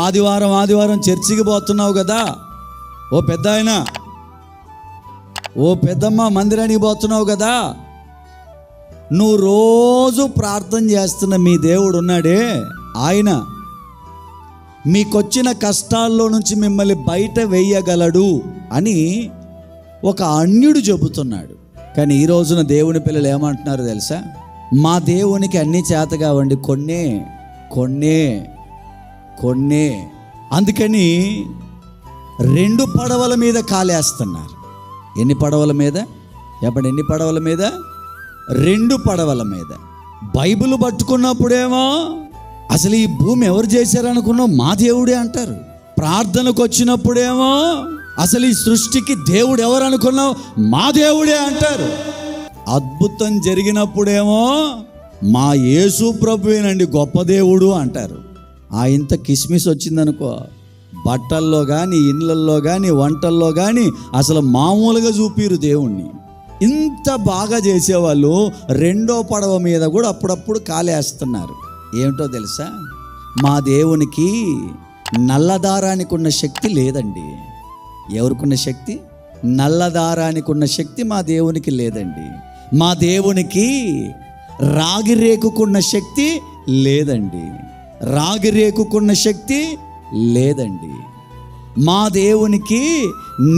ఆదివారం చర్చికి పోతున్నావు కదా, ఓ పెద్దాయన, ఓ పెద్దమ్మ, మందిరానికి పోతున్నావు కదా, నువ్వు రోజు ప్రార్థన చేస్తున్న మీ దేవుడు ఉన్నాడే, ఆయన మీకొచ్చిన కష్టాల్లో నుంచి మిమ్మల్ని బయట వేయగలడు అని ఒక అన్యుడు చెబుతున్నాడు. కానీ ఈ రోజున దేవుని పిల్లలు ఏమంటున్నారు తెలుసా? మా దేవునికి అన్నీ చేత కావండి, కొన్నే. అందుకని 2 పడవల మీద కాలేస్తున్నారు. ఎన్ని పడవల మీద? చెప్పండి, ఎన్ని పడవల మీద? 2 పడవల మీద. బైబిల్ పట్టుకున్నప్పుడేమో అసలు ఈ భూమి ఎవరు చేశారనుకున్నావు? మా దేవుడే అంటారు. ప్రార్థనకు వచ్చినప్పుడేమో అసలు ఈ సృష్టికి దేవుడు ఎవరు అనుకున్నావు? మా దేవుడే అంటారు. అద్భుతం జరిగినప్పుడేమో మా యేసు ప్రభువేనండి గొప్ప దేవుడు అంటారు. ఇంత కిస్మిస్ వచ్చిందనుకో, బట్టల్లో కానీ, ఇళ్ళల్లో కానీ, వంటల్లో కానీ అసలు మామూలుగా చూపిరు దేవుణ్ణి. ఇంత బాగా చేసేవాళ్ళు 2వ పడవ మీద కూడా అప్పుడప్పుడు కాలేస్తున్నారు. ఏమిటో తెలుసా? మా దేవునికి నల్లదారానికి ఉన్న శక్తి లేదండి. ఎవరికున్న శక్తి? నల్లదారానికి ఉన్న శక్తి మా దేవునికి లేదండి. మా దేవునికి రాగి రేకుకున్న శక్తి లేదండి. మా దేవునికి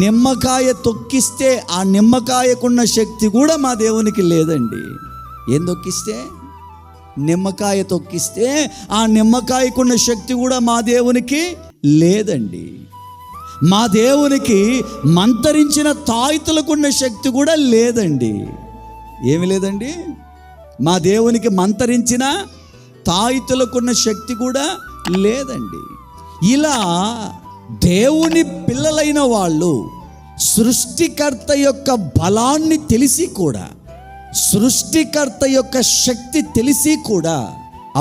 నిమ్మకాయ తొక్కిస్తే ఆ నిమ్మకాయకున్న శక్తి కూడా మా దేవునికి లేదండి. ఏం తొక్కిస్తే? నిమ్మకాయ తొక్కిస్తే ఆ నిమ్మకాయకున్న శక్తి కూడా మా దేవునికి లేదండి. మా దేవునికి మంతరించిన తాయితులకున్న శక్తి కూడా లేదండి. ఏమి లేదండి? మా దేవునికి మంతరించిన తాయితులకున్న శక్తి కూడా లేదండి. ఇలా దేవుని పిల్లలైన వాళ్ళు సృష్టికర్త యొక్క బలాన్ని తెలిసి కూడా, సృష్టికర్త యొక్క శక్తి తెలిసి కూడా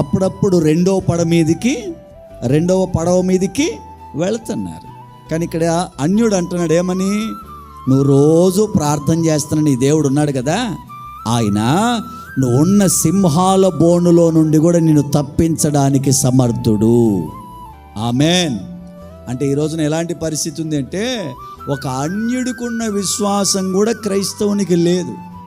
అప్పుడప్పుడు 2వ పడవ మీదికి వెళుతున్నారు. కానీ ఇక్కడ అన్యుడు అంటున్నాడు ఏమని? నువ్వు రోజు ప్రార్థన చేస్తున్న నీ దేవుడు ఉన్నాడు కదా, ఆయన నువ్వు ఉన్న సింహాల బోనులో నుండి కూడా నిన్ను తప్పించడానికి సమర్థుడు. ఆమేన్. అంటే ఈ రోజున ఎలాంటి పరిస్థితి ఉంది అంటే, ఒక అన్యుడికున్న విశ్వాసం కూడా క్రైస్తవునికి లేదు.